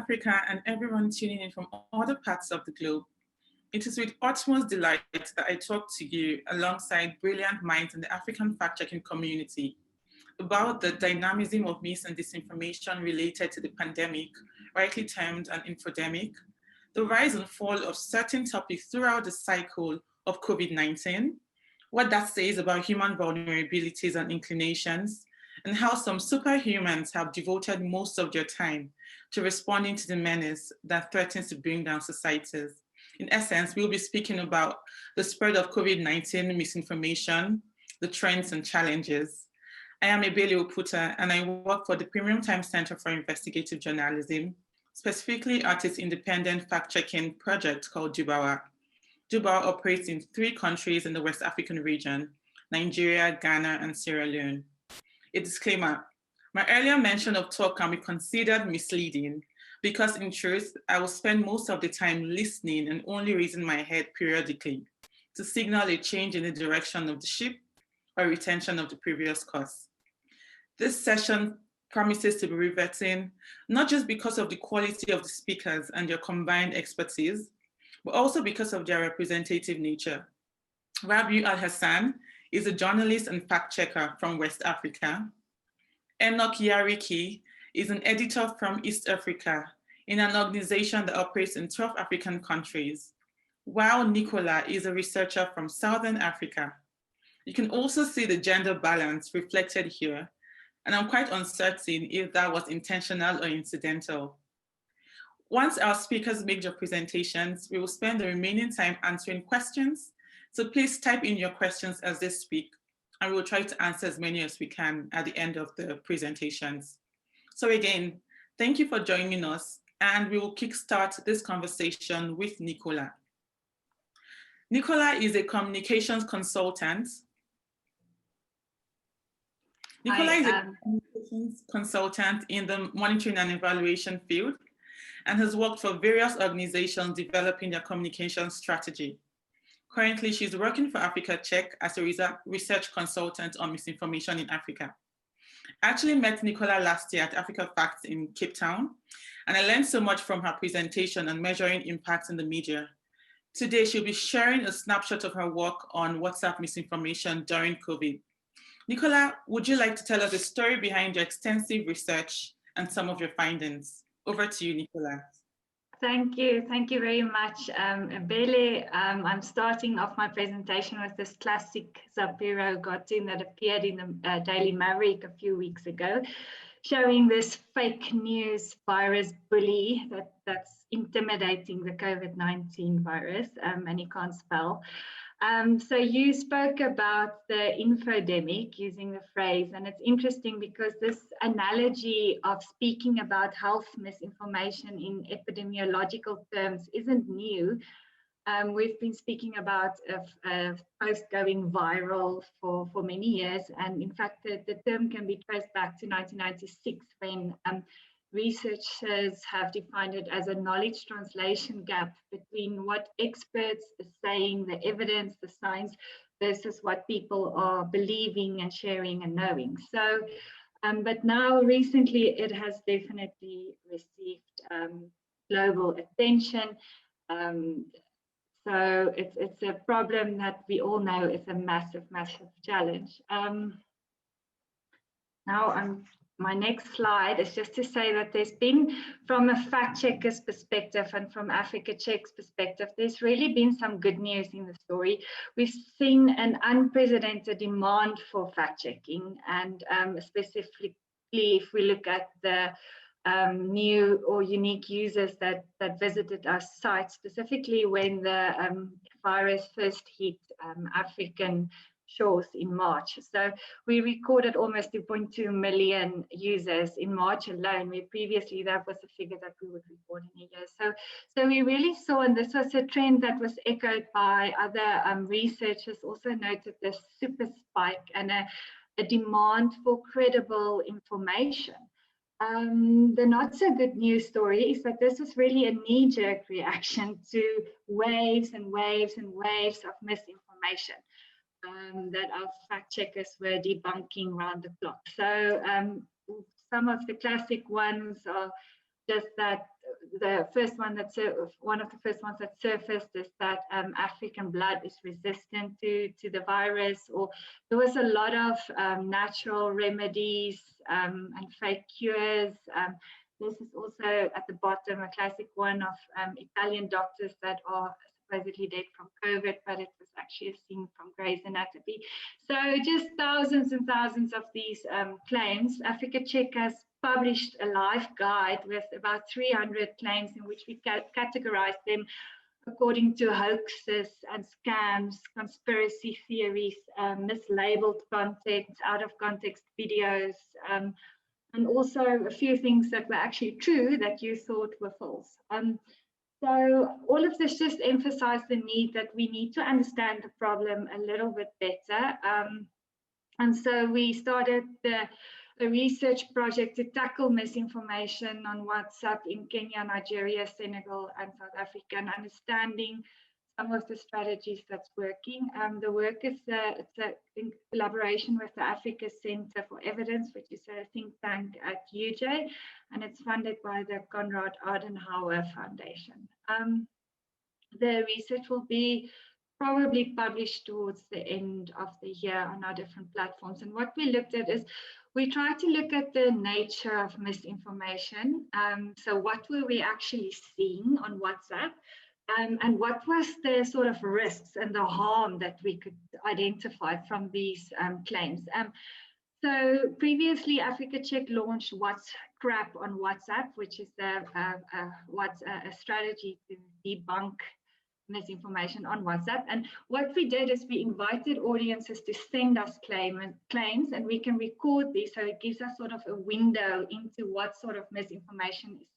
Africa and everyone tuning in from other parts of the globe. It is with utmost delight that I talk to you alongside brilliant minds in the African fact-checking community about the dynamism of mis and disinformation related to the pandemic, rightly termed an infodemic, the rise and fall of certain topics throughout the cycle of COVID-19, what that says about human vulnerabilities and inclinations, and how some superhumans have devoted most of their time to responding to the menace that threatens to bring down societies. In essence, we'll be speaking about the spread of COVID-19 misinformation, the trends and challenges. I am Ebele Oputa, and I work for the Premium Time Center for Investigative Journalism, specifically at its independent fact-checking project called Dubawa. Dubawa operates in 3 countries in the West African region: Nigeria, Ghana, and Sierra Leone. A disclaimer: my earlier mention of talk can be considered misleading because in truth, I will spend most of the time listening and only raising my head periodically to signal a change in the direction of the ship or retention of the previous course. This session promises to be riveting, not just because of the quality of the speakers and their combined expertise, but also because of their representative nature. Rabiu Al-Hassan is a journalist and fact checker from West Africa. Enoch Yariki is an editor from East Africa in an organization that operates in 12 African countries, while Nicola is a researcher from Southern Africa. You can also see the gender balance reflected here, and I'm quite uncertain if that was intentional or incidental. Once our speakers make their presentations, we will spend the remaining time answering questions. So please type in your questions as they speak, and we will try to answer as many as we can at the end of the presentations. So again, thank you for joining us, and we will kickstart this conversation with Nicola. Nicola is a communications consultant. Nicola is a communications consultant in the monitoring and evaluation field and has worked for various organizations developing their communication strategy. Currently, she's working for Africa Check as a research consultant on misinformation in Africa. I actually met Nicola last year at Africa Facts in Cape Town, and I learned so much from her presentation on measuring impact in the media. Today, she'll be sharing a snapshot of her work on WhatsApp misinformation during COVID. Nicola, would you like to tell us the story behind your extensive research and some of your findings? Over to you, Nicola. Thank you very much, Ebele. I'm starting off my presentation with this classic Zapiro cartoon that appeared in the Daily Maverick a few weeks ago, showing this fake news virus bully that's intimidating the COVID-19 virus, and he can't spell. So you spoke about the infodemic, using the phrase, and it's interesting because this analogy of speaking about health misinformation in epidemiological terms isn't new. We've been speaking about post going viral for many years, and in fact the term can be traced back to 1996 when researchers have defined it as a knowledge translation gap between what experts are saying, the evidence, the science, versus what people are believing and sharing and knowing. So, but now recently it has definitely received global attention. So it's a problem that we all know is a massive, massive challenge. Now my next slide is just to say that there's been, from a fact checker's perspective and from Africa Check's perspective, there's really been some good news in the story. We've seen an unprecedented demand for fact checking, and specifically if we look at the new or unique users that visited our site, specifically when the virus first hit African shores in March. So we recorded almost 2.2 million users in March alone, where previously that was a figure that we would record in a year. So we really saw, and this was a trend that was echoed by other researchers, also noted this super spike and a demand for credible information. The not so good news story is that this was really a knee-jerk reaction to waves and waves and waves of misinformation that our fact checkers were debunking around the clock. So some of the classic ones are just that the first one one of the first ones that surfaced is that African blood is resistant to the virus, or there was a lot of natural remedies and fake cures. This is also at the bottom, a classic one of Italian doctors that are supposedly dead from COVID, but it was actually a scene from Grey's Anatomy. So just thousands and thousands of these claims. Africa Check has published a live guide with about 300 claims in which we categorize them according to hoaxes and scams, conspiracy theories, mislabeled content, out of context videos, and also a few things that were actually true that you thought were false. So all of this just emphasized the need that we need to understand the problem a little bit better. And so we started a research project to tackle misinformation on WhatsApp in Kenya, Nigeria, Senegal, and South Africa, and understanding some of the strategies that's working. The work is in collaboration with the Africa Center for Evidence, which is a think tank at UJ, and it's funded by the Konrad Adenauer Foundation. The research will be probably published towards the end of the year on our different platforms. And what we looked at is we tried to look at the nature of misinformation. So what were we actually seeing on WhatsApp? And what was the sort of risks and the harm that we could identify from these claims? So previously, Africa Check launched What's Crap on WhatsApp, which is a strategy to debunk misinformation on WhatsApp. And what we did is we invited audiences to send us claims, and we can record these, so it gives us sort of a window into what sort of misinformation is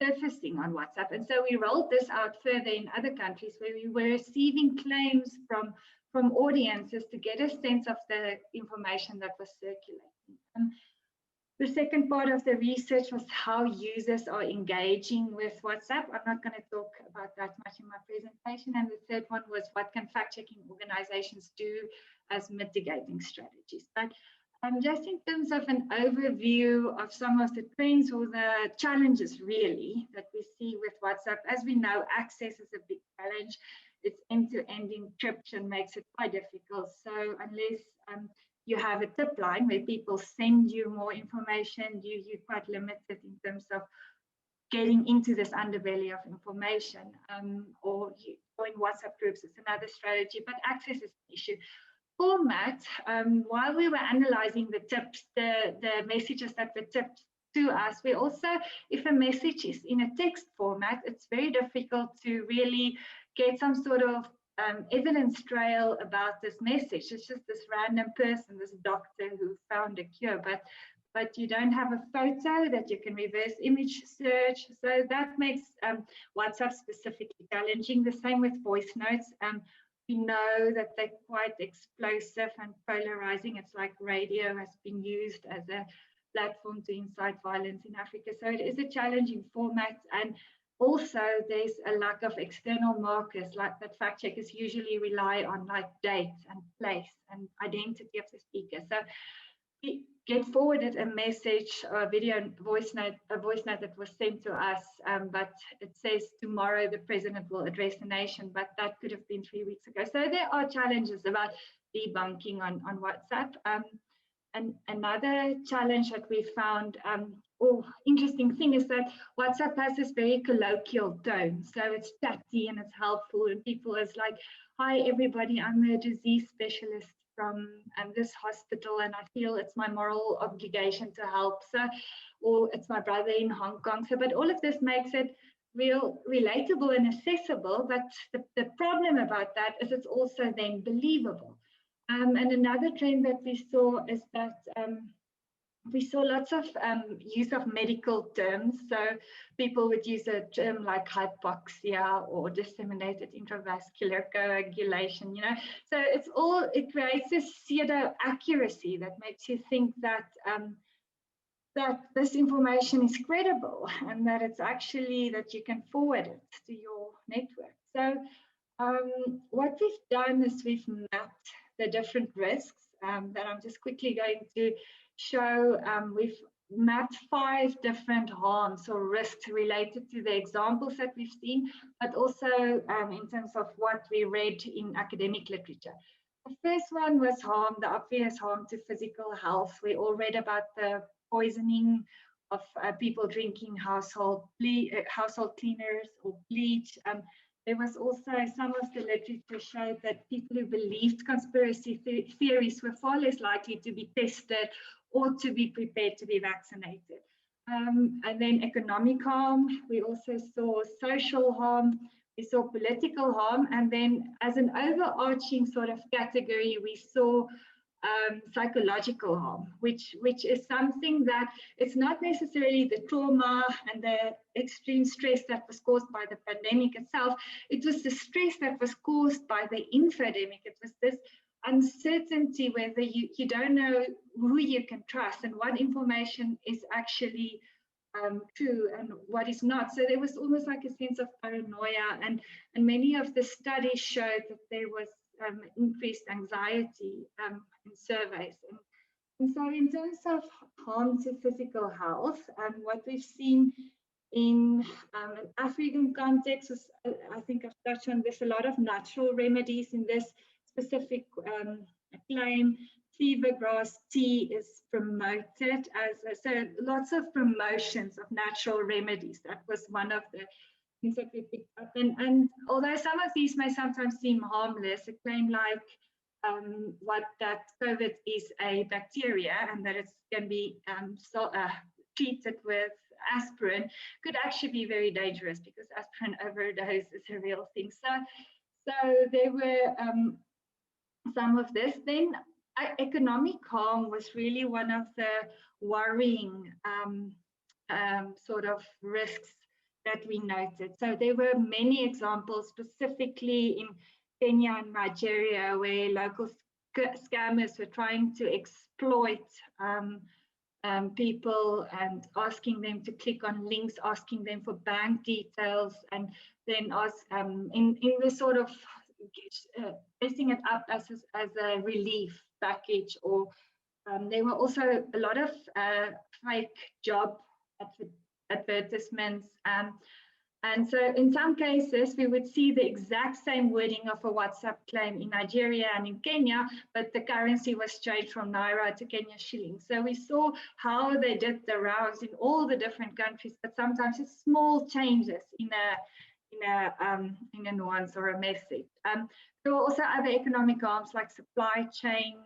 surfacing on WhatsApp. And so we rolled this out further in other countries where we were receiving claims from audiences to get a sense of the information that was circulating. The second part of the research was how users are engaging with WhatsApp. I'm not going to talk about that much in my presentation. And the third one was what can fact-checking organizations do as mitigating strategies. But just in terms of an overview of some of the trends or the challenges really that we see with WhatsApp, as we know, access is a big challenge. Its end-to-end encryption makes it quite difficult. So unless you have a tip line where people send you more information, you're quite limited in terms of getting into this underbelly of information. Or you join WhatsApp groups, it's another strategy, but access is an issue. Format, while we were analyzing the tips, the messages that were tipped to us, we also, if a message is in a text format, it's very difficult to really get some sort of evidence trail about this message. It's just this random person, this doctor who found a cure, but you don't have a photo that you can reverse image search. So that makes WhatsApp specifically challenging. The same with voice notes. We know that they're quite explosive and polarizing. It's like radio has been used as a platform to incite violence in Africa. So it is a challenging format. And also there's a lack of external markers like that fact checkers usually rely on, like date and place and identity of the speaker. So we get forwarded a message or a video voice note that was sent to us, but it says tomorrow the president will address the nation, but that could have been 3 weeks ago. So there are challenges about debunking on WhatsApp. And another challenge that we found, or interesting thing, is that WhatsApp has this very colloquial tone. So it's chatty and it's helpful, and people is like, hi everybody, I'm a disease specialist from this hospital, and I feel it's my moral obligation to help. So, or it's my brother in Hong Kong. So, but all of this makes it relatable and accessible. But the problem about that is it's also then believable. And another trend that we saw is that we saw lots of use of medical terms. So people would use a term like hypoxia or disseminated intravascular coagulation, you know. So it creates this pseudo accuracy that makes you think that that this information is credible and that it's actually that you can forward it to your network. So what we've done is we've mapped the different risks that I'm just quickly going to show. We've mapped 5 different harms or risks related to the examples that we've seen, but also in terms of what we read in academic literature. The first one was harm, the obvious harm to physical health. We all read about the poisoning of people drinking household cleaners or bleach. There was also some of the literature showed that people who believed conspiracy theories were far less likely to be tested or to be prepared to be vaccinated. And then economic harm, we also saw social harm, we saw political harm, and then as an overarching sort of category, we saw psychological harm, which is something that it's not necessarily the trauma and the extreme stress that was caused by the pandemic itself. It was the stress that was caused by the infodemic. It was this uncertainty whether you don't know who you can trust and what information is actually true and what is not. So there was almost like a sense of paranoia, and many of the studies showed that there was increased anxiety in surveys. And so in terms of harm to physical health, what we've seen in an African context is, I think I've touched on this, a lot of natural remedies in this specific claim. Fever grass tea is promoted as so lots of promotions of natural remedies. That was one of the things that we picked up. And although some of these may sometimes seem harmless, a claim like that COVID is a bacteria and that it can be treated with aspirin could actually be very dangerous, because aspirin overdose is a real thing. So there were some of this. Then economic harm was really one of the worrying sort of risks that we noted. So there were many examples, specifically in Kenya and Nigeria, where local scammers were trying to exploit people and asking them to click on links, asking them for bank details, and then in the sort of dressing it up as a relief package. Or there were also a lot of fake job advertisements. And so in some cases, we would see the exact same wording of a WhatsApp claim in Nigeria and in Kenya, but the currency was changed from Naira to Kenyan shillings. So we saw how they did the rounds in all the different countries, but sometimes it's small changes in a nuance or a message. There were also other economic harms like supply chain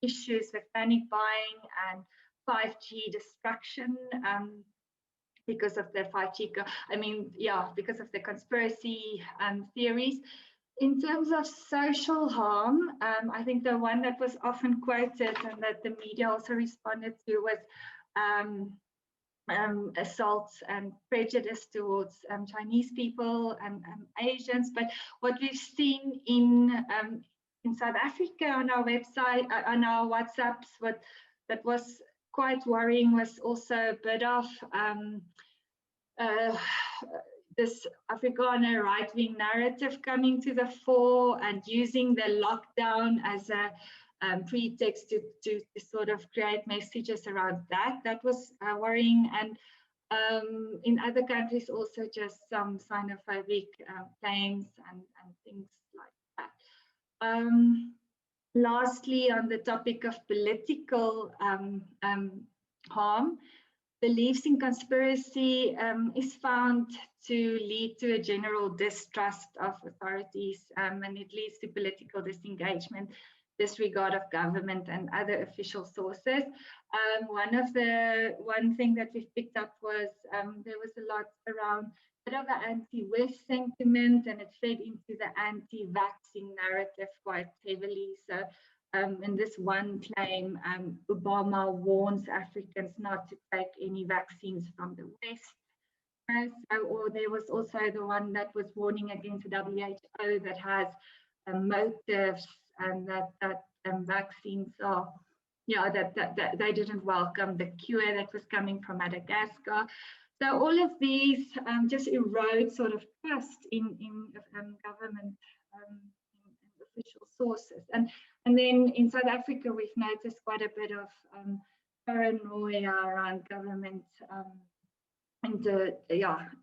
issues with panic buying and 5G destruction. Because of the 5G, because of the conspiracy theories. In terms of social harm, I think the one that was often quoted and that the media also responded to was assaults and prejudice towards Chinese people and Asians. But what we've seen in South Africa on our website, on our WhatsApps, that was quite worrying was also a bit of this Afrikaner right-wing narrative coming to the fore and using the lockdown as a pretext to sort of create messages around that. That was worrying. And in other countries also just some xenophobic claims and things like that. Lastly, on the topic of political harm, beliefs in conspiracy is found to lead to a general distrust of authorities, and it leads to political disengagement, disregard of government and other official sources. One thing that we've picked up was there was a lot around bit of an anti-West sentiment, and it fed into the anti-vaccine narrative quite heavily. So in this one claim, Obama warns Africans not to take any vaccines from the West. Or there was also the one that was warning against the WHO that has motives, and that vaccines are, that they didn't welcome the cure that was coming from Madagascar. So all of these just erode sort of trust in government and official sources. And then in South Africa, we've noticed quite a bit of paranoia around government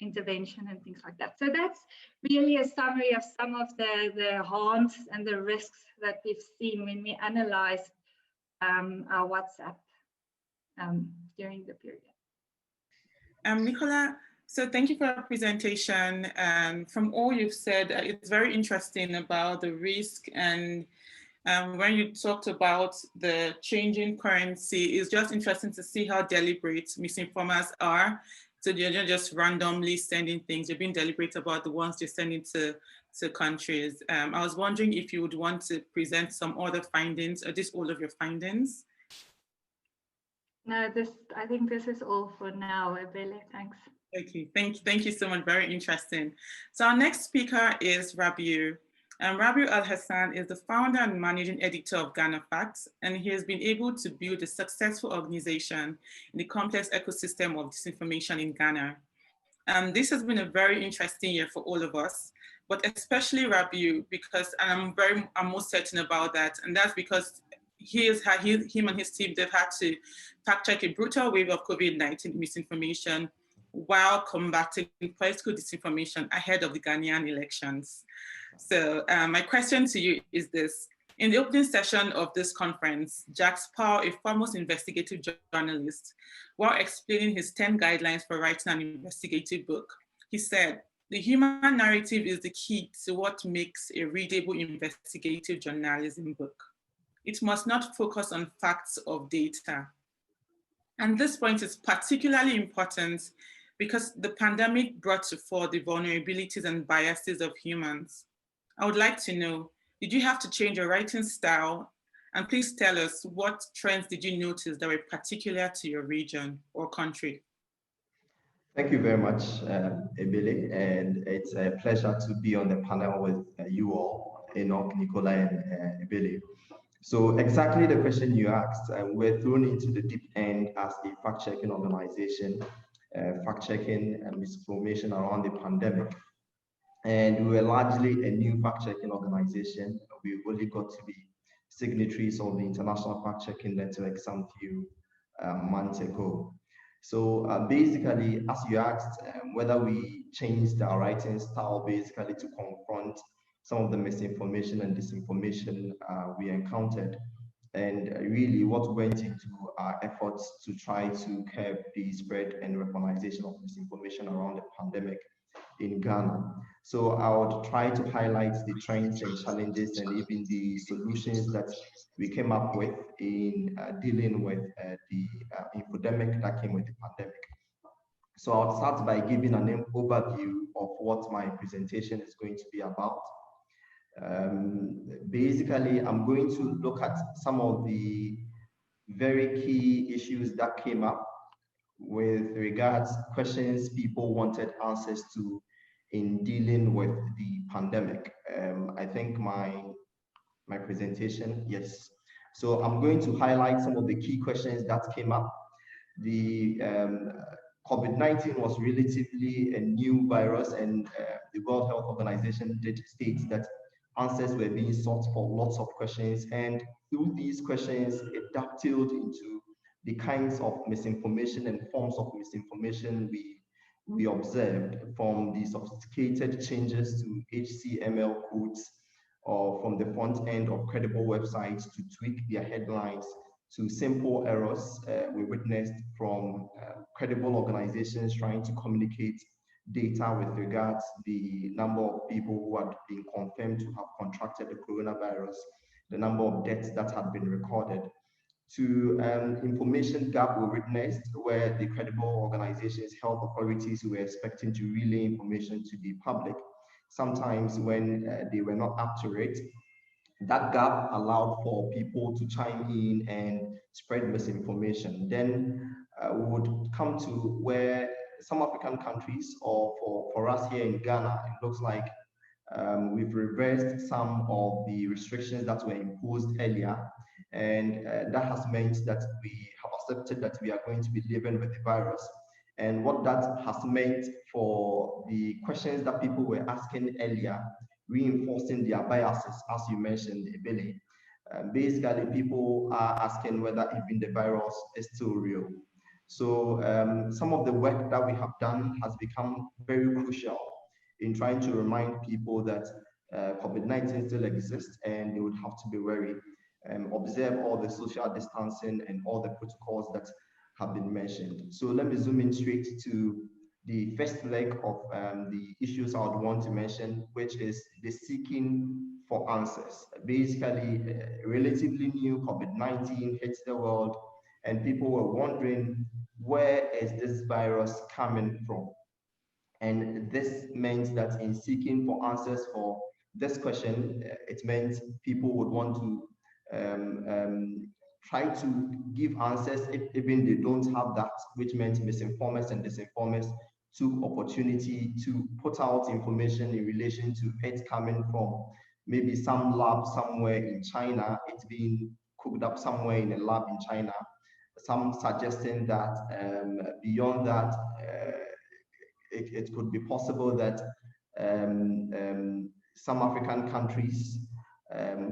intervention and things like that. So that's really a summary of some of the harms and the risks that we've seen when we analyzed our WhatsApp during the period. Nicola, so thank you for your presentation. From all you've said, it's very interesting about the risk, and when you talked about the changing currency, it's just interesting to see how deliberate misinformers are. So they're not just randomly sending things, you're being deliberate about the ones they're sending to countries. I was wondering if you would want to present some other findings, or just all of your findings. No, I think this is all for now, Ebele. Thanks. Okay, thank you so much. Very interesting. So our next speaker is Rabiu. Rabiu Al-Hassan is the founder and managing editor of Ghana Facts, and he has been able to build a successful organization in the complex ecosystem of disinformation in Ghana. This has been a very interesting year for all of us, but especially Rabiu, because I'm most certain about that, and that's because him and his team, they've had to fact check a brutal wave of COVID-19 misinformation while combating political disinformation ahead of the Ghanaian elections. So my question to you is this. In the opening session of this conference, Jacques Powell, a foremost investigative journalist, while explaining his 10 guidelines for writing an investigative book, he said, the human narrative is the key to what makes a readable investigative journalism book. It must not focus on facts or data. And this point is particularly important because the pandemic brought to fore the vulnerabilities and biases of humans. I would like to know, did you have to change your writing style? And please tell us, what trends did you notice that were particular to your region or country? Thank you very much, Ebele, and it's a pleasure to be on the panel with you all, Enoch, Nicola, and Ebele. So exactly the question you asked, we're thrown into the deep end as a fact-checking organization, fact-checking misinformation around the pandemic. And we were largely a new fact-checking organization. We only got to be signatories of the International Fact-Checking Network some few months ago. So basically, as you asked, whether we changed our writing style basically to confront some of the misinformation and disinformation we encountered, and really what went into our efforts to try to curb the spread and weaponization of misinformation around the pandemic in Ghana. So I would try to highlight the trends and challenges and even the solutions that we came up with in dealing with the infodemic that came with the pandemic. So I'll start by giving an overview of what my presentation is going to be about. Basically, I'm going to look at some of the very key issues that came up with regards questions people wanted answers to in dealing with the pandemic. I think my presentation, yes. So I'm going to highlight some of the key questions that came up. The COVID-19 was relatively a new virus, and the World Health Organization did state that answers were being sought for lots of questions, and through these questions, it dovetailed into the kinds of misinformation and forms of misinformation we observed, from the sophisticated changes to HTML codes, or from the front end of credible websites to tweak their headlines, to simple errors we witnessed from credible organizations trying to communicate data with regards the number of people who had been confirmed to have contracted the coronavirus, the number of deaths that had been recorded, to information gap we witnessed where the credible organizations, health authorities were expecting to relay information to the public, sometimes when they were not up to it. That gap allowed for people to chime in and spread misinformation. Then we would come to where some African countries, or for us here in Ghana, it looks like we've reversed some of the restrictions that were imposed earlier, and that has meant that we have accepted that we are going to be living with the virus. And what that has meant for the questions that people were asking earlier, reinforcing their biases, as you mentioned, Ebele. Basically, people are asking whether even the virus is still real. So some of the work that we have done has become very crucial in trying to remind people that COVID-19 still exists and they would have to be wary, observe all the social distancing and all the protocols that have been mentioned. So let me zoom in straight to the first leg of the issues I would want to mention, which is the seeking for answers. Basically, relatively new COVID-19 hit the world, and people were wondering, where is this virus coming from? And this meant that in seeking for answers for this question, it meant people would want to try to give answers if even they don't have that, which meant misinformers and disinformers took opportunity to put out information in relation to it coming from maybe some lab somewhere in China, it's being cooked up somewhere in a lab in China, some suggesting that beyond that, it could be possible that some African countries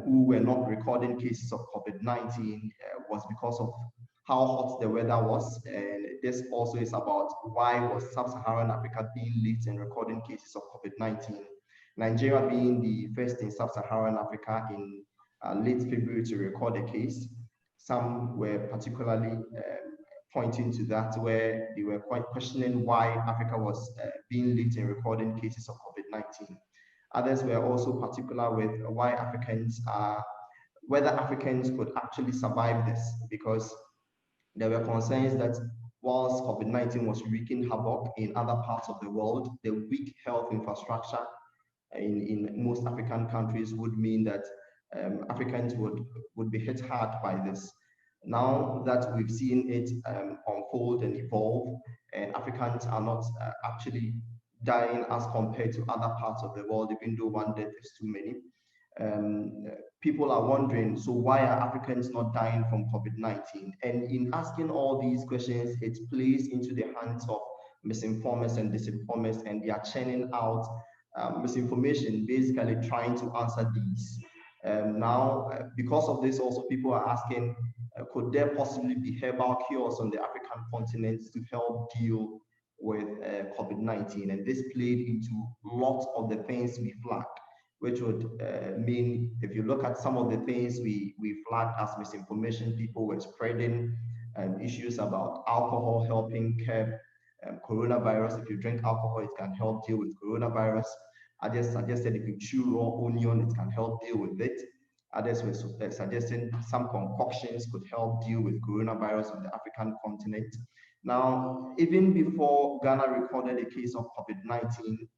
who were not recording cases of COVID-19 was because of how hot the weather was. And this also is about why was Sub-Saharan Africa being late in recording cases of COVID-19. Nigeria being the first in Sub-Saharan Africa in late February to record a case. Some were particularly pointing to that, where they were quite questioning why Africa was being late in recording cases of COVID-19. Others were also particular with why Africans are, whether Africans could actually survive this, because there were concerns that whilst COVID-19 was wreaking havoc in other parts of the world, the weak health infrastructure in most African countries would mean that Africans would be hit hard by this. Now that we've seen it unfold and evolve, and Africans are not actually dying as compared to other parts of the world, even though one death is too many. People are wondering, so why are Africans not dying from COVID-19? And in asking all these questions, it plays into the hands of misinformers and disinformers, and they are churning out misinformation, basically trying to answer these. Now, because of this, also people are asking, could there possibly be herbal cures on the African continent to help deal with COVID-19? And this played into lots of the things we flagged, which would mean, if you look at some of the things we flagged as misinformation, people were spreading issues about alcohol helping curb coronavirus. If you drink alcohol, it can help deal with coronavirus. I just suggested if you chew raw onion, it can help deal with it. Others were suggesting some concoctions could help deal with coronavirus on the African continent. Now, even before Ghana recorded a case of COVID-19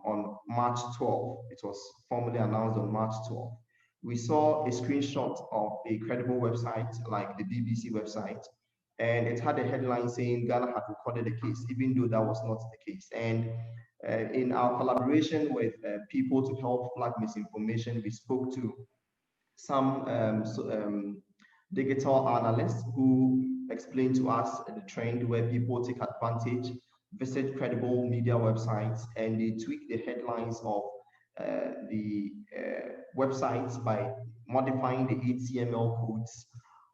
on March 12, it was formally announced on March 12, we saw a screenshot of a credible website like the BBC website, and it had a headline saying Ghana had recorded a case, even though that was not the case. And in our collaboration with people to help flag misinformation, we spoke to some digital analysts who explained to us the trend where people take advantage, visit credible media websites, and they tweak the headlines of the websites by modifying the HTML codes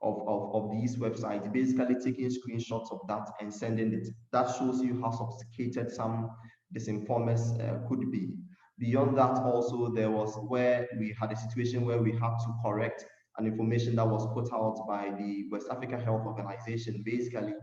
of these websites, basically taking screenshots of that and sending it. That shows you how sophisticated some disinformers could be. Beyond that, also, there was where we had a situation where we had to correct an information that was put out by the West Africa Health Organization, basically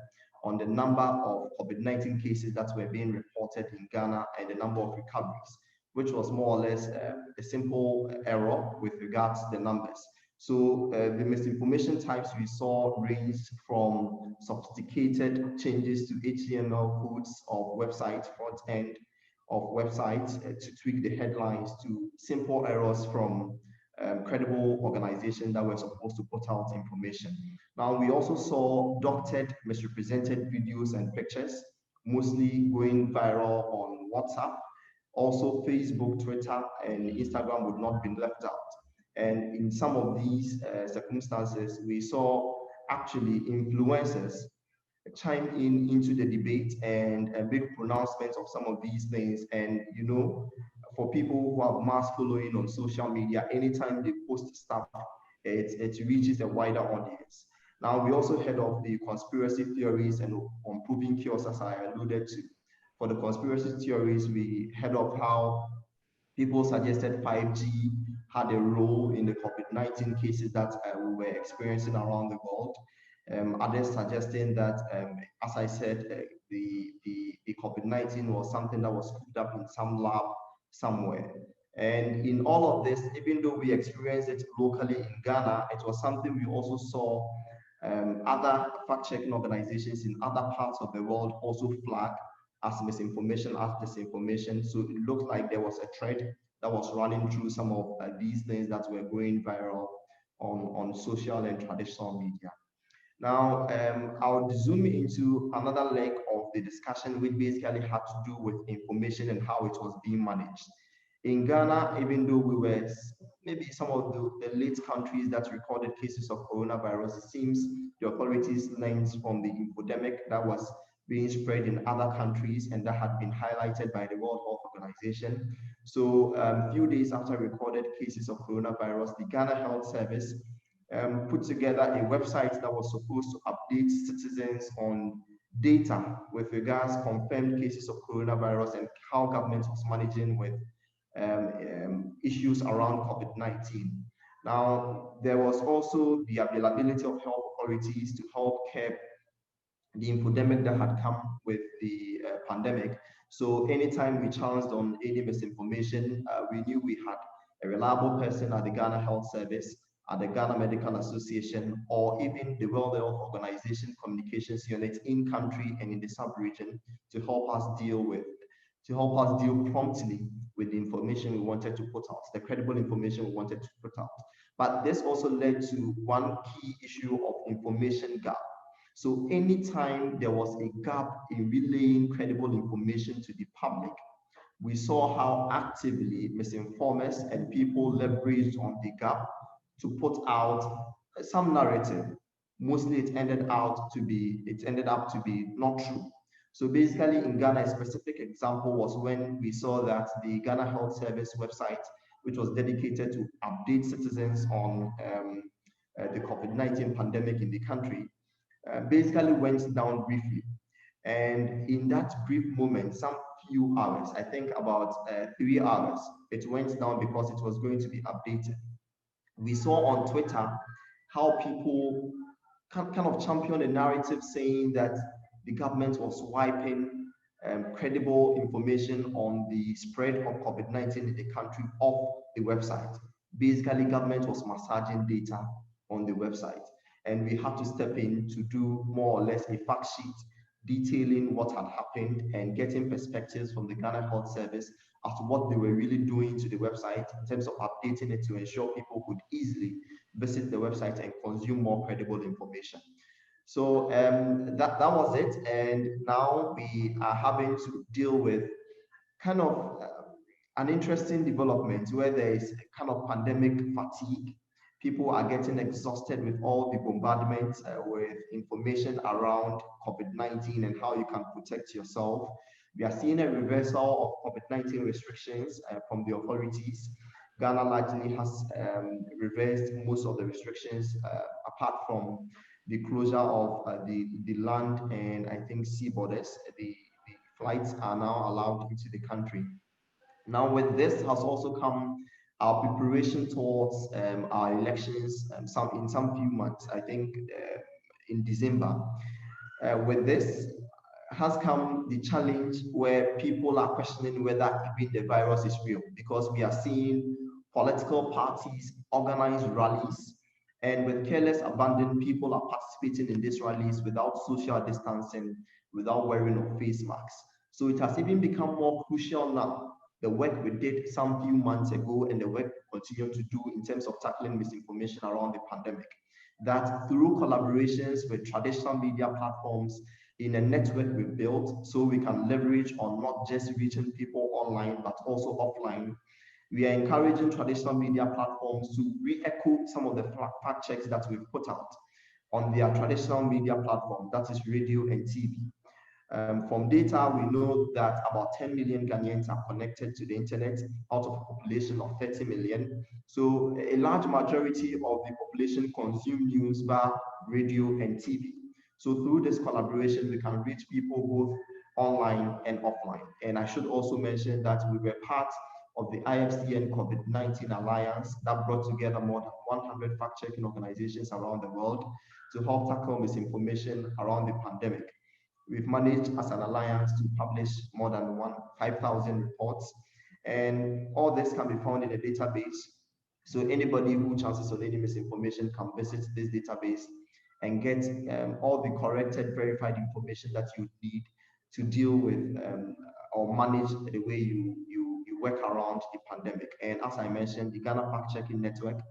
on the number of COVID-19 cases that were being reported in Ghana and the number of recoveries, which was more or less a simple error with regards to the numbers. So the misinformation types we saw ranged from sophisticated changes to HTML codes of websites, front end of websites to tweak the headlines, to simple errors from credible organizations that were supposed to put out information. Now, we also saw doctored, misrepresented videos and pictures, mostly going viral on WhatsApp. Also, Facebook, Twitter, and Instagram would not be left out. And in some of these circumstances, we saw actually influencers chime into the debate and make pronouncements of some of these things. And, you know, for people who have mass following on social media, anytime they post stuff, it reaches a wider audience. Now, we also heard of the conspiracy theories and unproven cures, as I alluded to. For the conspiracy theories, we heard of how people suggested 5G had a role in the COVID-19 cases that we were experiencing around the world. Others suggesting that, as I said, the COVID-19 was something that was cooked up in some lab somewhere. And in all of this, even though we experienced it locally in Ghana, it was something we also saw other fact-checking organizations in other parts of the world also flag as misinformation, as disinformation. So it looked like there was a thread that was running through some of these things that were going viral on social and traditional media. Now, I'll zoom into another leg of the discussion, which basically had to do with information and how it was being managed. In Ghana, even though we were maybe some of the late countries that recorded cases of coronavirus, it seems the authorities learned from the infodemic that was being spread in other countries and that had been highlighted by the World Health Organization. So a few days after recorded cases of coronavirus, the Ghana Health Service put together a website that was supposed to update citizens on data with regards confirmed cases of coronavirus and how government was managing with issues around COVID-19. Now, there was also the availability of health authorities to help curb the infodemic that had come with the pandemic. So anytime we chanced on any misinformation, we knew we had a reliable person at the Ghana Health Service, at the Ghana Medical Association, or even the World Health Organization communications unit in country and in the sub-region to help us deal promptly with the information we wanted to put out, the credible information we wanted to put out. But this also led to one key issue of information gap. So anytime there was a gap in relaying credible information to the public, we saw how actively misinformers and people leveraged on the gap to put out some narrative. Mostly it ended up to be not true. So basically in Ghana, a specific example was when we saw that the Ghana Health Service website, which was dedicated to update citizens on the COVID-19 pandemic in the country, basically went down briefly. And in that brief moment, some few hours, I think about 3 hours, it went down because it was going to be updated. We saw on Twitter how people kind of championed a narrative saying that the government was wiping credible information on the spread of COVID-19 in the country off the website. Basically, government was massaging data on the website. And we had to step in to do more or less a fact sheet detailing what had happened and getting perspectives from the Ghana Health Service as to what they were really doing to the website in terms of updating it to ensure people could easily visit the website and consume more credible information. So that was it. And now we are having to deal with kind of an interesting development where there is kind of pandemic fatigue. People are getting exhausted with all the bombardment with information around COVID-19 and how you can protect yourself. We are seeing a reversal of COVID-19 restrictions from the authorities. Ghana largely has reversed most of the restrictions apart from the closure of the land and I think sea borders. The flights are now allowed into the country. Now with this has also come our preparation towards our elections in some few months, I think in December. With this has come the challenge where people are questioning whether even the virus is real, because we are seeing political parties organize rallies, and with careless abandon, people are participating in these rallies without social distancing, without wearing of face masks. So it has even become more crucial now, the work we did some few months ago and the work we continue to do in terms of tackling misinformation around the pandemic, that through collaborations with traditional media platforms in a network we built, so we can leverage on not just reaching people online, but also offline. We are encouraging traditional media platforms to re-echo some of the fact checks that we've put out on their traditional media platform, that is radio and TV. From data, we know that about 10 million Ghanaians are connected to the internet out of a population of 30 million. So a large majority of the population consume news via radio and TV. So through this collaboration, we can reach people both online and offline. And I should also mention that we were part of the IFCN Covid-19 Alliance that brought together more than 100 fact-checking organizations around the world to help tackle misinformation around the pandemic. We've managed as an alliance to publish more than 5,000 reports, and all this can be found in a database. So anybody who chances on any misinformation can visit this database and get all the corrected, verified information that you need to deal with or manage the way you work around the pandemic. And as I mentioned, the Ghana Fact Checking Network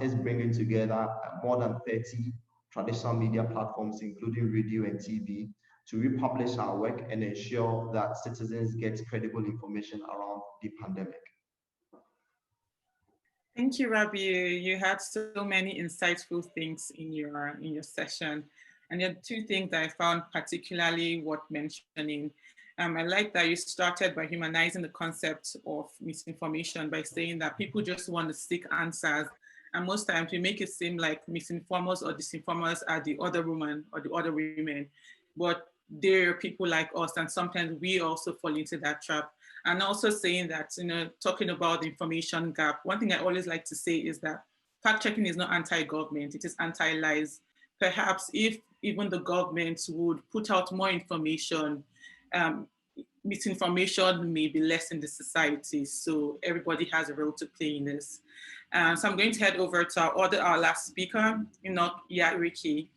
is bringing together more than 30 traditional media platforms, including radio and TV, to republish our work and ensure that citizens get credible information around the pandemic. Thank you, Rabi. You had so many insightful things in your session. And there are two things that I found particularly worth mentioning. I like that you started by humanizing the concept of misinformation by saying that people just want to seek answers. And most times we make it seem like misinformers or disinformers are the other woman or the other women. But they're people like us, and sometimes we also fall into that trap. And also saying that, talking about the information gap, one thing I always like to say is that fact checking is not anti-government, it is anti-lies. Perhaps if even the government would put out more information, misinformation may be less in the society. So everybody has a role to play in this. So I'm going to head over to our last speaker, Enoch Yariki.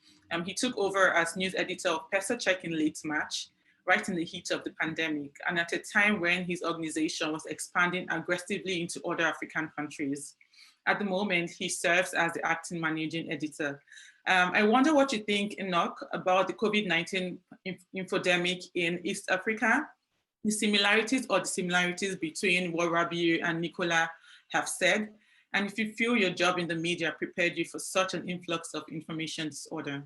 He took over as news editor of PESA Check in late March, right in the heat of the pandemic, and at a time when his organization was expanding aggressively into other African countries. At the moment, he serves as the acting managing editor. I wonder what you think, Enoch, about the COVID-19 infodemic in East Africa, the similarities or dissimilarities between what Rabiu and Nicola have said, and if you feel your job in the media prepared you for such an influx of information disorder.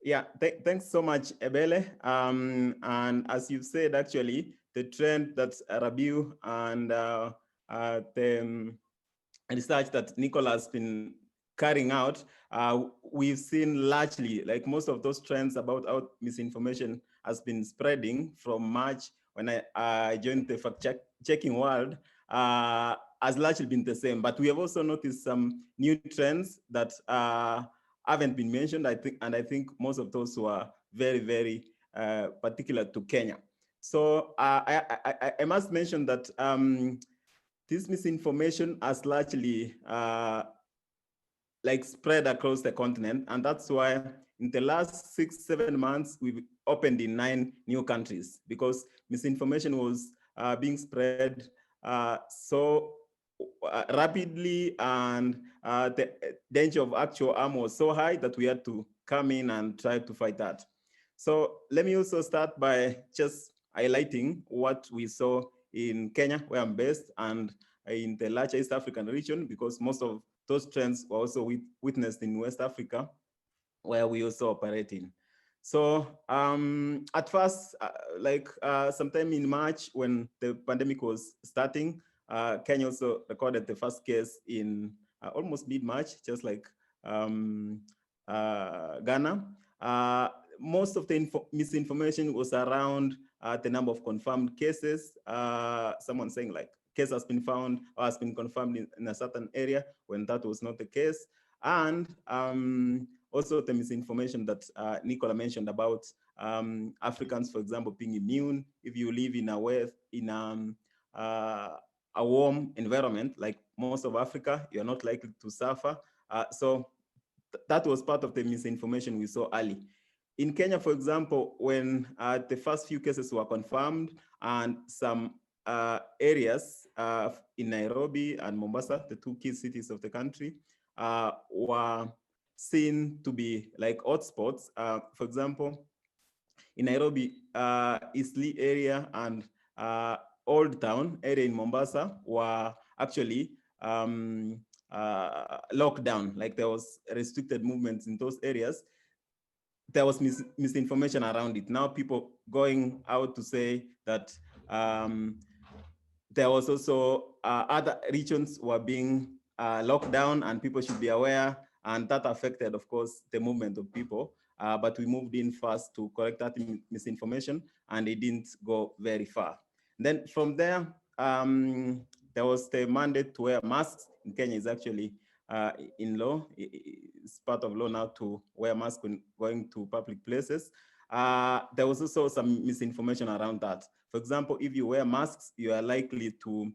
Yeah, thanks so much, Ebele. And as you've said, actually, the trend that Rabiu and the research that Nicola has been carrying out, we've seen largely, like most of those trends about how misinformation has been spreading from March when I joined the fact-checking world, has largely been the same. But we have also noticed some new trends that haven't been mentioned, I think most of those were very, very particular to Kenya. So I must mention that this misinformation has largely spread across the continent, and that's why in the last 6-7 months we've opened in 9 new countries, because misinformation was being spread so rapidly, and the danger of actual harm was so high that we had to come in and try to fight that. So let me also start by just highlighting what we saw in Kenya, where I'm based, and in the larger East African region, because most of those trends were also witnessed in West Africa, where we also operate in. So at first, sometime in March when the pandemic was starting, Kenya also recorded the first case in almost mid-March, just like Ghana. Most of the misinformation was around the number of confirmed cases. Someone saying like case has been found or has been confirmed in a certain area when that was not the case. And also the misinformation that Nicola mentioned about Africans, for example, being immune if you live in a warm environment like most of Africa, you're not likely to suffer. So that was part of the misinformation we saw early. In Kenya, for example, when the first few cases were confirmed and some areas in Nairobi and Mombasa, the 2 key cities of the country, were seen to be like hotspots. For example, in Nairobi, Eastleigh area and Old Town area in Mombasa were actually locked down, like there was restricted movements in those areas. there was misinformation around it. Now people going out to say that there was also other regions were being locked down and people should be aware, and that affected, of course, the movement of people. But we moved in fast to correct that misinformation, and it didn't go very far. Then from there, there was the mandate to wear masks. In Kenya is actually in law. It's part of law now to wear masks when going to public places. There was also some misinformation around that. For example, if you wear masks, you are likely to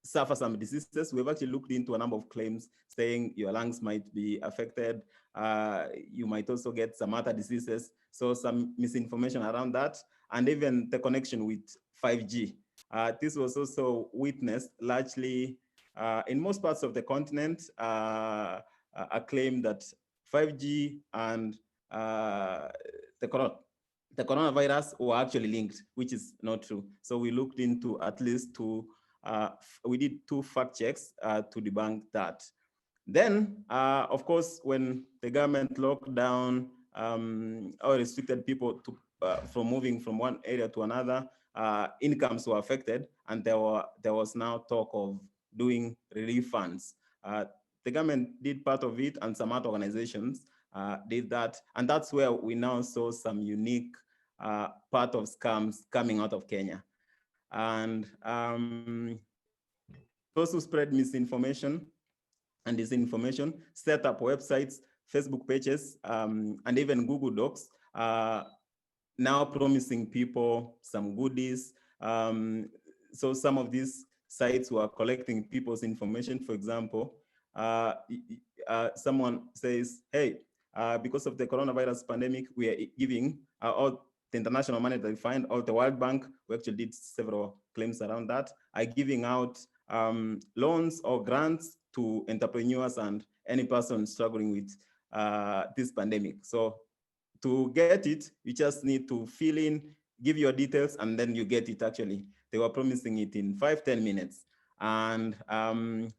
suffer some diseases. We've actually looked into a number of claims saying your lungs might be affected. You might also get some other diseases. So some misinformation around that, and even the connection with 5G. This was also witnessed largely in most parts of the continent, a claim that 5G and the coronavirus were actually linked, which is not true. So we looked into at least we did 2 fact checks to debunk that. Then, of course, when the government locked down or restricted people to, from moving from one area to another, incomes were affected, and there was now talk of doing relief funds. The government did part of it, and some other organizations did that, and that's where we now saw some unique part of scams coming out of Kenya. And those who spread misinformation and disinformation set up websites, Facebook pages, and even Google Docs, now promising people some goodies. So some of these sites were collecting people's information. For example, someone says, hey, because of the coronavirus pandemic, we are giving all the International Monetary Fund, or the World Bank, we actually did several claims around that, are giving out loans or grants to entrepreneurs and any person struggling with this pandemic. So to get it, you just need to fill in, give your details, and then you get it actually. They were promising it in 5-10 minutes. And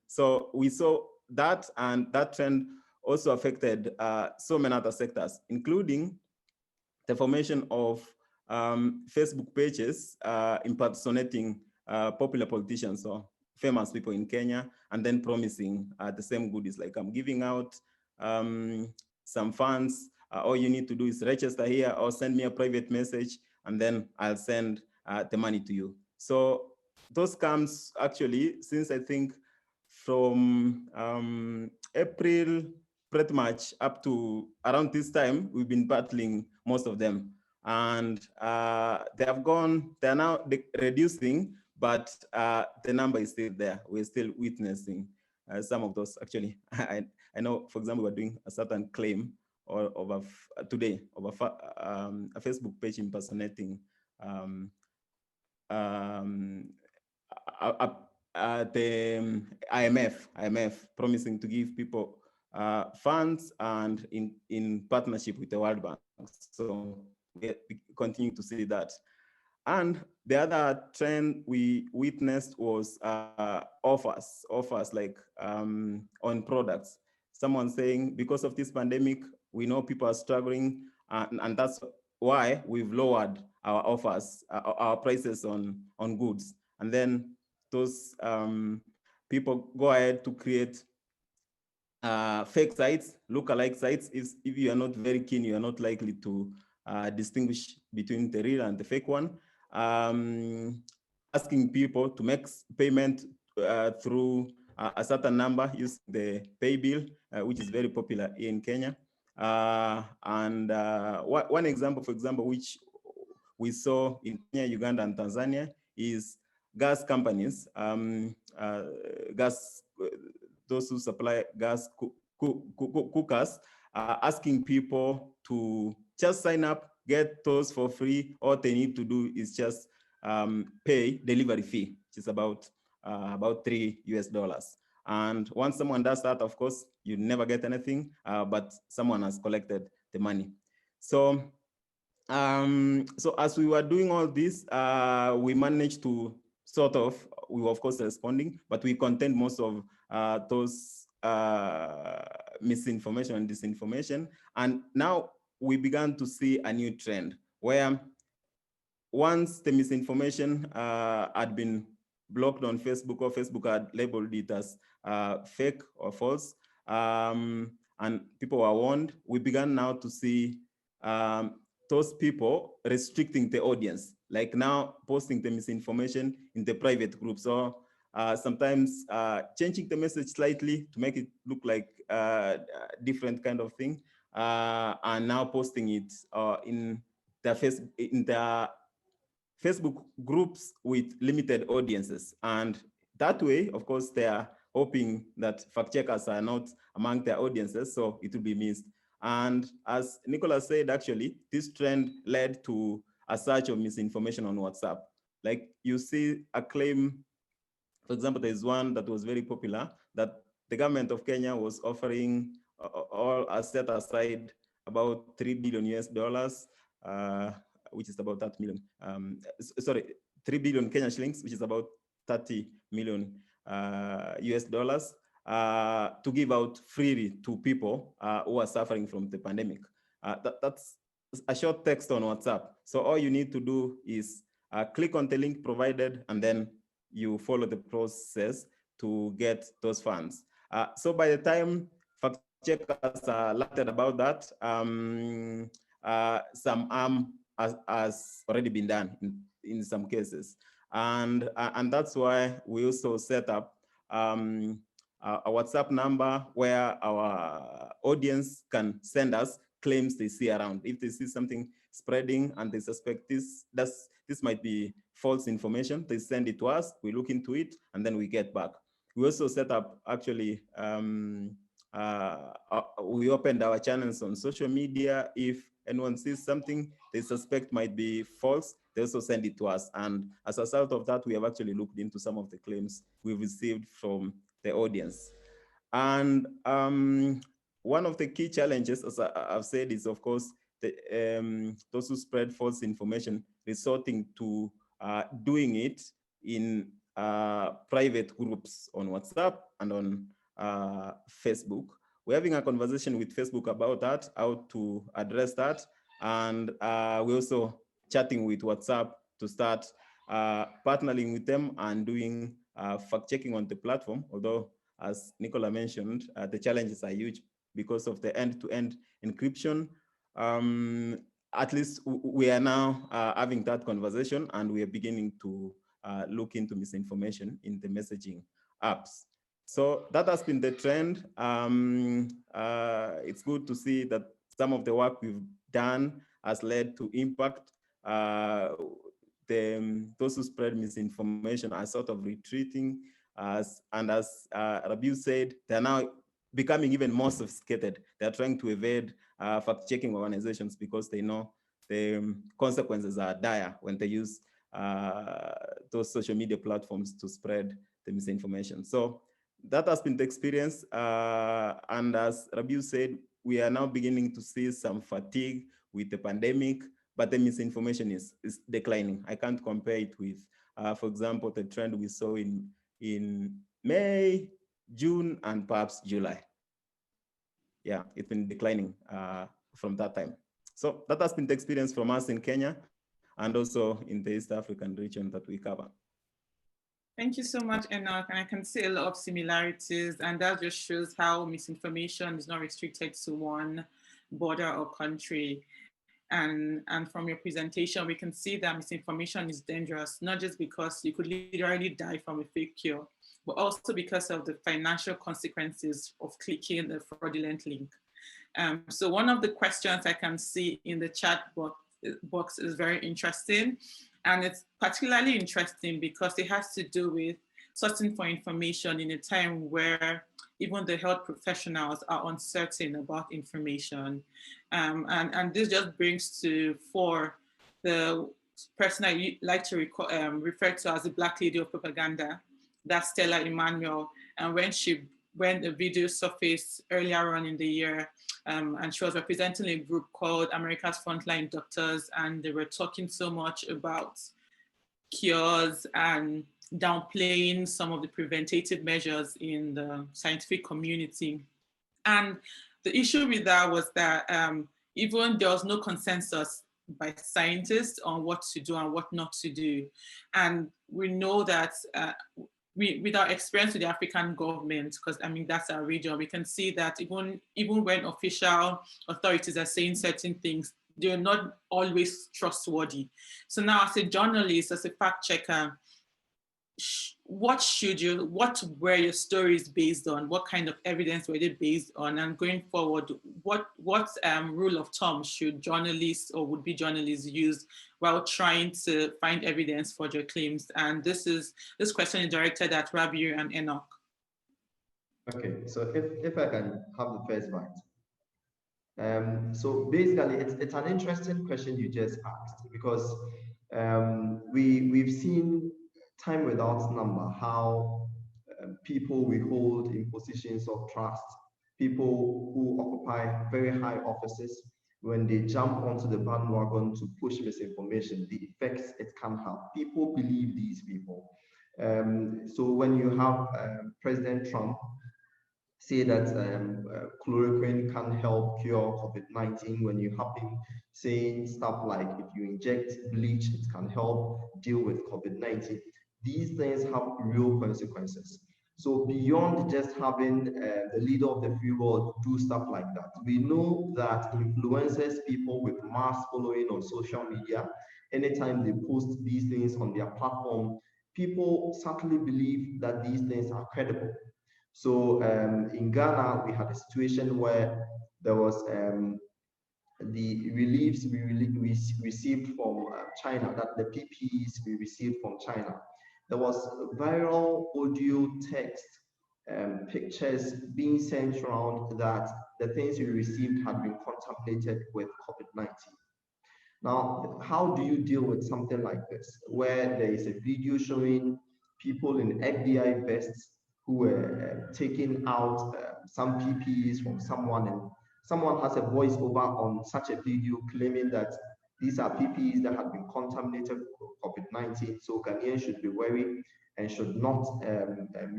so we saw that, and that trend also affected so many other sectors, including the formation of Facebook pages impersonating popular politicians or famous people in Kenya, and then promising the same goodies, like I'm giving out some funds, all you need to do is register here or send me a private message, and then I'll send the money to you. So those scams actually, since I think from April pretty much up to around this time, we've been battling most of them. And they're now reducing, but the number is still there. We're still witnessing some of those. Actually, I know, for example, we're doing a certain claim today of a Facebook page impersonating the IMF promising to give people funds and in partnership with the World Bank. So we continue to see that. And the other trend we witnessed was offers like on products. Someone saying, because of this pandemic, we know people are struggling, and that's why we've lowered our offers, our prices on goods. And then those people go ahead to create fake sites, lookalike sites. If you are not very keen, you are not likely to distinguish between the real and the fake one. Asking people to make payment through a certain number using the pay bill, which is very popular in Kenya. And one example, for example, which we saw in Kenya, Uganda, and Tanzania is gas companies, those who supply gas cookers, asking people to just sign up, get those for free. All they need to do is just pay delivery fee, which is about $3. And once someone does that, of course, you never get anything, but someone has collected the money. So, so as we were doing all this, we managed to we were of course responding, but we contained most of those misinformation and disinformation. And now we began to see a new trend where once the misinformation had been blocked on Facebook, or Facebook had labeled it as fake or false, and people were warned, we began now to see those people restricting the audience, like now posting the misinformation in the private groups, or sometimes changing the message slightly to make it look like a different kind of thing, and now posting it in the Facebook groups with limited audiences. And that way, of course, they are hoping that fact checkers are not among their audiences, so it will be missed. And as Nicholas said, actually, this trend led to a surge of misinformation on WhatsApp. Like you see a claim, for example, there's one that was very popular, that the government of Kenya was offering all set aside about $3 billion US, which is about that million, sorry, 3 billion Kenya shillings, which is about 30 million US dollars, to give out freely to people who are suffering from the pandemic. That's a short text on WhatsApp. So all you need to do is click on the link provided, and then you follow the process to get those funds. So by the time fact checkers alerted about that, some harm has already been done in some cases. And that's why we also set up a WhatsApp number where our audience can send us claims they see around. If they see something spreading and they suspect this might be false information, they send it to us, we look into it, and then we get back. We also set up, actually, we opened our channels on social media. If anyone sees something they suspect might be false, they also send it to us. And as a result of that, we have actually looked into some of the claims we've received from the audience. And one of the key challenges, as I've said, is of course, those who spread false information resorting to doing it in private groups on WhatsApp and on Facebook. We're having a conversation with Facebook about that, how to address that. And we're also chatting with WhatsApp to start partnering with them and doing fact checking on the platform. Although, as Nicola mentioned, the challenges are huge because of the end-to-end encryption. At least we are now having that conversation, and we are beginning to look into misinformation in the messaging apps. So that has been the trend. It's good to see that some of the work we've done has led to impact. Those who spread misinformation are sort of retreating, and as Rabiu said, they're now becoming even more sophisticated. They're trying to evade fact-checking organizations because they know the consequences are dire when they use those social media platforms to spread the misinformation. So that has been the experience. And as Rabiu said, we are now beginning to see some fatigue with the pandemic, but the misinformation is declining. I can't compare it with, for example, the trend we saw in May, June, and perhaps July. Yeah, it's been declining from that time. So that has been the experience from us in Kenya and also in the East African region that we cover. Thank you so much, Enoch. And I can see a lot of similarities, and that just shows how misinformation is not restricted to one border or country. And from your presentation, we can see that misinformation is dangerous, not just because you could literally die from a fake cure, but also because of the financial consequences of clicking the fraudulent link. So one of the questions I can see in the chat box is very interesting. And it's particularly interesting because it has to do with searching for information in a time where even the health professionals are uncertain about information. And this just brings to fore the person I like to refer to as the Black Lady of Propaganda, that's Stella Emanuel. And when the video surfaced earlier on in the year, and she was representing a group called America's Frontline Doctors, and they were talking so much about cures and downplaying some of the preventative measures in the scientific community. And the issue with that was that even there was no consensus by scientists on what to do and what not to do. And we know that with our experience with the African government, because I mean, that's our region, we can see that even when official authorities are saying certain things, they're not always trustworthy. So now as a journalist, as a fact checker, what were your stories based on? What kind of evidence were they based on? And going forward, what rule of thumb should journalists or would-be journalists use while trying to find evidence for their claims? And this question is directed at Rabiu and Enoch. Okay, so if I can have the first bite. So basically, it's an interesting question you just asked, because we've seen time without number how people we hold in positions of trust, people who occupy very high offices, when they jump onto the bandwagon to push misinformation, the effects it can have. People believe these people. So when you have President Trump say that chloroquine can help cure COVID-19, when you have him saying stuff like if you inject bleach, it can help deal with COVID-19. These things have real consequences. So beyond just having the leader of the free world do stuff like that, we know that influencers, people with mass following on social media, anytime they post these things on their platform, people certainly believe that these things are credible. So in Ghana, we had a situation where there was the reliefs we received from China, that the PPEs we received from China. There was viral audio, text, pictures being sent around that the things we received had been contaminated with COVID-19. Now, how do you deal with something like this, where there is a video showing people in FBI vests who were taking out some PPEs from someone, and someone has a voiceover on such a video claiming that these are PPEs that have been contaminated with COVID-19, so Ghanaians should be wary and should not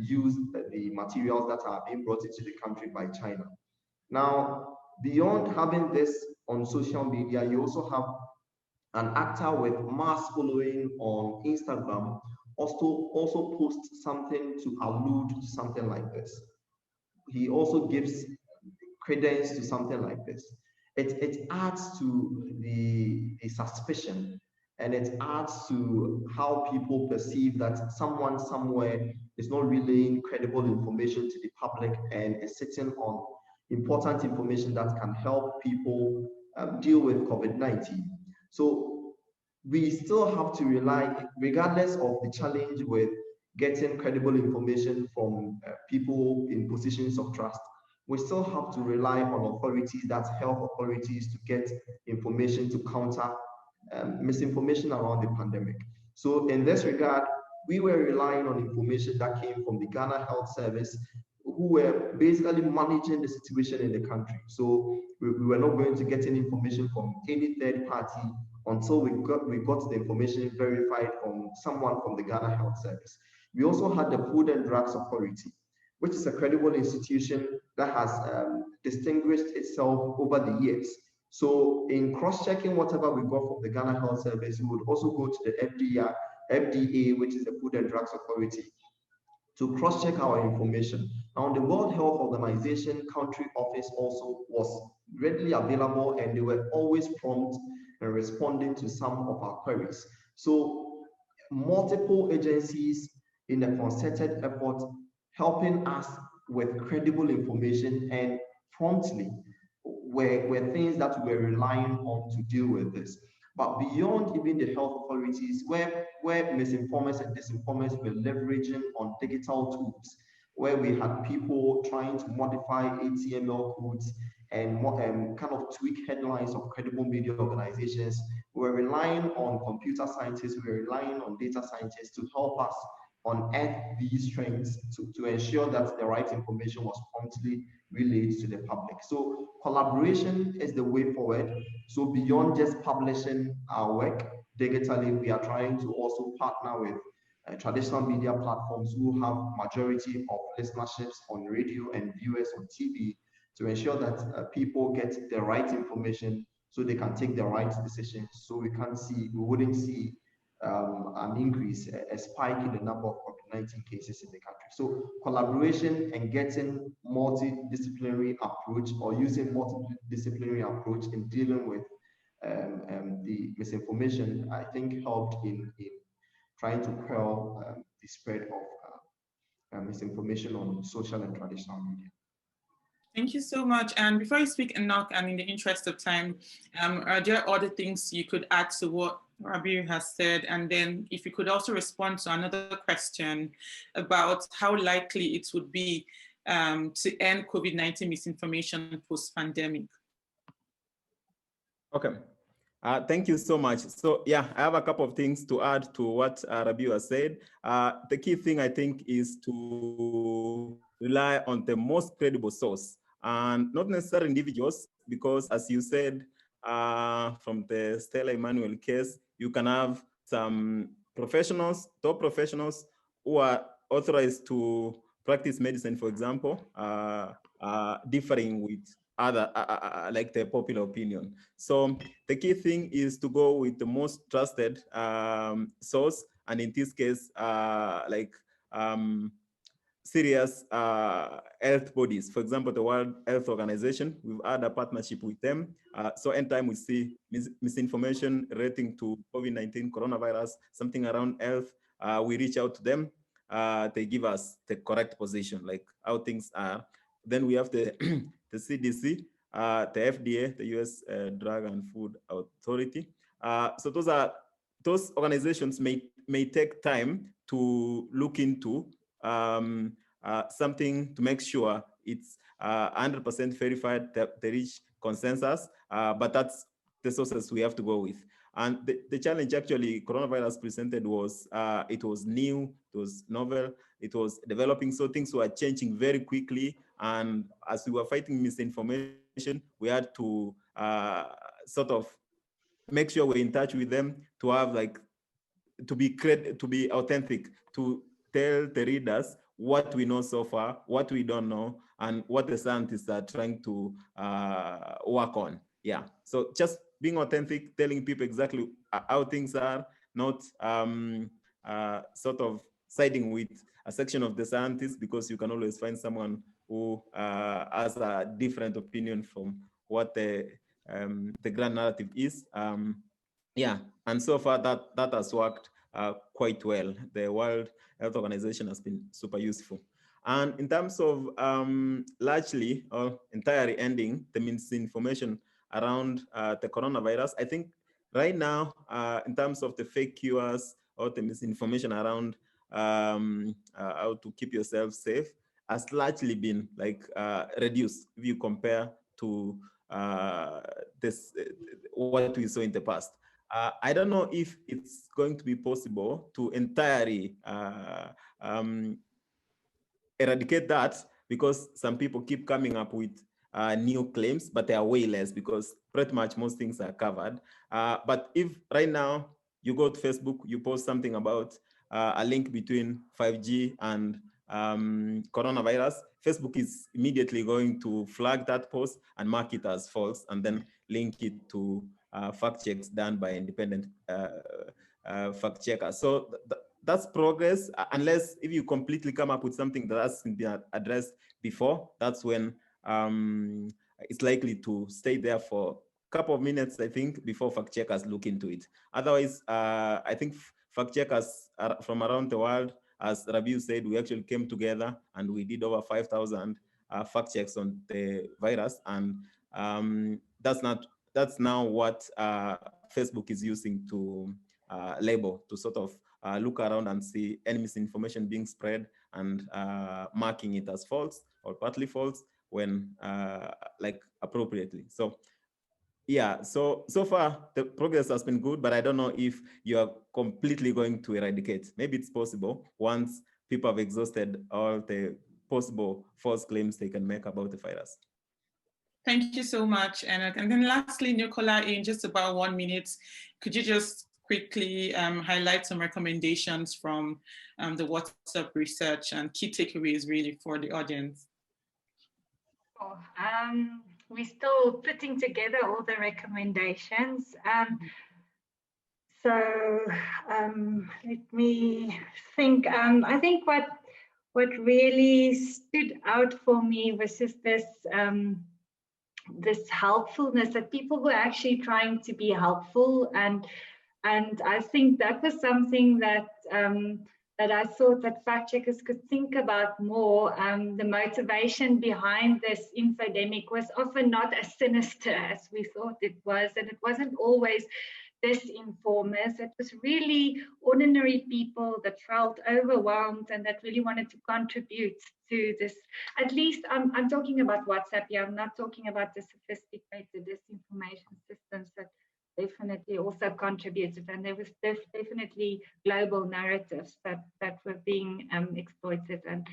use the materials that are being brought into the country by China. Now, beyond having this on social media, you also have an actor with mass following on Instagram also posts something to allude to something like this. He also gives credence to something like this. It adds to the suspicion, and it adds to how people perceive that someone somewhere is not relaying credible information to the public and is sitting on important information that can help people deal with COVID-19. So we still have to rely, regardless of the challenge with getting credible information from people in positions of trust, we still have to rely on authorities, that's health authorities, to get information to counter misinformation around the pandemic. So in this regard, we were relying on information that came from the Ghana Health Service, who were basically managing the situation in the country. So we were not going to get any information from any third party until we got the information verified from someone from the Ghana Health Service. We also had the Food and Drugs Authority, which is a credible institution that has distinguished itself over the years. So in cross-checking whatever we got from the Ghana Health Service, we would also go to the FDA, which is the Food and Drugs Authority, to cross-check our information. Now, the World Health Organization country office also was readily available, and they were always prompt in responding to some of our queries. So multiple agencies in a concerted effort helping us with credible information and promptly were things that we were relying on to deal with this. But beyond even the health authorities, where misinformers and disinformers were leveraging on digital tools, where we had people trying to modify HTML codes and kind of tweak headlines of credible media organizations, we were relying on computer scientists, we were relying on data scientists to help us unearth these trends to ensure that the right information was promptly relayed to the public. So collaboration is the way forward. So beyond just publishing our work digitally, we are trying to also partner with traditional media platforms who have majority of listenerships on radio and viewers on TV to ensure that people get the right information so they can take the right decisions. So we wouldn't see an increase, a spike in the number of COVID-19 cases in the country. So collaboration and getting multidisciplinary approach, or using multidisciplinary approach in dealing with the misinformation, I think helped in trying to quell the spread of misinformation on social and traditional media. Thank you so much. And before you speak, Enoch, and in the interest of time, are there other things you could add to what Rabiu has said? And then if you could also respond to another question about how likely it would be to end COVID-19 misinformation post-pandemic. Okay. Thank you so much. So yeah, I have a couple of things to add to what Rabiu has said. The key thing, I think, is to rely on the most credible source, and not necessarily individuals, because as you said, from the Stella Emanuel case, you can have some professionals, top professionals, who are authorized to practice medicine, for example, differing with other, like the popular opinion. So the key thing is to go with the most trusted source, and in this case, serious health bodies. For example, the World Health Organization, we've had a partnership with them. So anytime we see misinformation relating to COVID-19 coronavirus, something around health, we reach out to them. They give us the correct position, like how things are. Then we have the the CDC, the FDA, the US Drug and Food Authority. So those organizations may take time to look into something to make sure it's 100% verified, that they reach consensus, but that's the sources we have to go with. And the challenge actually coronavirus presented was, it was new, it was novel, it was developing, so things were changing very quickly. And as we were fighting misinformation, we had to sort of make sure we're in touch with them, to have to be authentic, to tell the readers what we know so far, what we don't know, and what the scientists are trying to work on. Yeah, so just being authentic, telling people exactly how things are, not sort of siding with a section of the scientists, because you can always find someone who has a different opinion from what the grand narrative is. Yeah, and so far that has worked quite well. The World Health Organization has been super useful. And in terms of largely or entirely ending the misinformation around the coronavirus, I think right now, in terms of the fake cures or the misinformation around how to keep yourself safe, has largely been reduced if you compare to what we saw in the past. I don't know if it's going to be possible to entirely eradicate that, because some people keep coming up with new claims, but they are way less, because pretty much most things are covered. But if right now you go to Facebook, you post something about a link between 5G and coronavirus, Facebook is immediately going to flag that post and mark it as false, and then link it to fact checks done by independent fact checkers. So that's progress, unless if you completely come up with something that hasn't been addressed before, that's when it's likely to stay there for a couple of minutes, I think, before fact checkers look into it. Otherwise, I think fact checkers from around the world, as Rabiu said, we actually came together and we did over 5,000 fact checks on the virus, and that's now what Facebook is using to label, to sort of look around and see any misinformation being spread, and marking it as false or partly false when appropriately. So yeah, so far the progress has been good, but I don't know if you are completely going to eradicate. Maybe it's possible once people have exhausted all the possible false claims they can make about the virus. Thank you so much, Enoch. And then lastly, Nicola, in just about 1 minute, could you just quickly highlight some recommendations from the WhatsApp research and key takeaways really for the audience? We're still putting together all the recommendations. Let me think. I think what really stood out for me was just this this helpfulness, that people were actually trying to be helpful, and I think that was something that that I thought that fact checkers could think about more. The motivation behind this infodemic was often not as sinister as we thought it was, and it wasn't always disinformers. It was really ordinary people that felt overwhelmed and that really wanted to contribute to this. At least I'm talking about WhatsApp here. I'm not talking about the sophisticated disinformation systems that definitely also contributed, and there was definitely global narratives that were being exploited and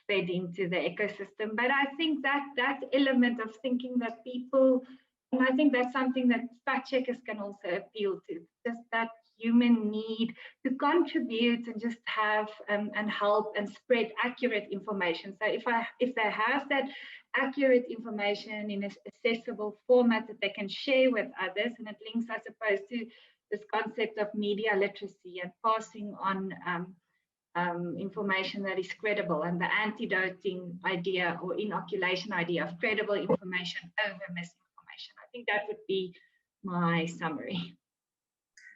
fed into the ecosystem. But I think that element of thinking that people, and I think that's something that fact checkers can also appeal to, just that human need to contribute and just have and help and spread accurate information. So if they have that accurate information in an accessible format that they can share with others, and it links, I suppose, to this concept of media literacy and passing on information that is credible, and the antidoting idea or inoculation idea of credible information over misinformation. I think that would be my summary.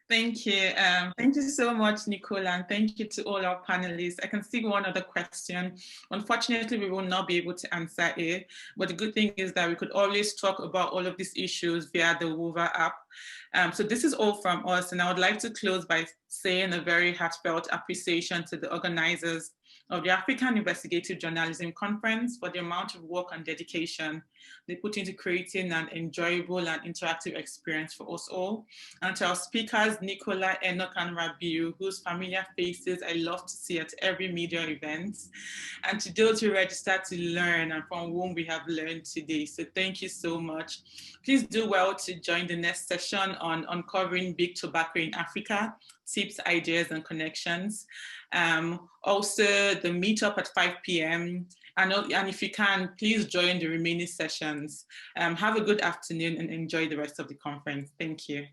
Thank you. Thank you so much, Nicola, and thank you to all our panelists. I can see one other question. Unfortunately, we will not be able to answer it, but the good thing is that we could always talk about all of these issues via the Wova app. So this is all from us, and I would like to close by saying a very heartfelt appreciation to the organizers of the African Investigative Journalism Conference for the amount of work and dedication they put into creating an enjoyable and interactive experience for us all. And to our speakers, Nicola, Enoch, and Rabiu, whose familiar faces I love to see at every media event. And to those who registered to learn and from whom we have learned today. So thank you so much. Please do well to join the next session on uncovering big tobacco in Africa, tips, ideas, and connections. Also, the meetup at 5 p.m. And if you can, please join the remaining sessions. Have a good afternoon and enjoy the rest of the conference. Thank you.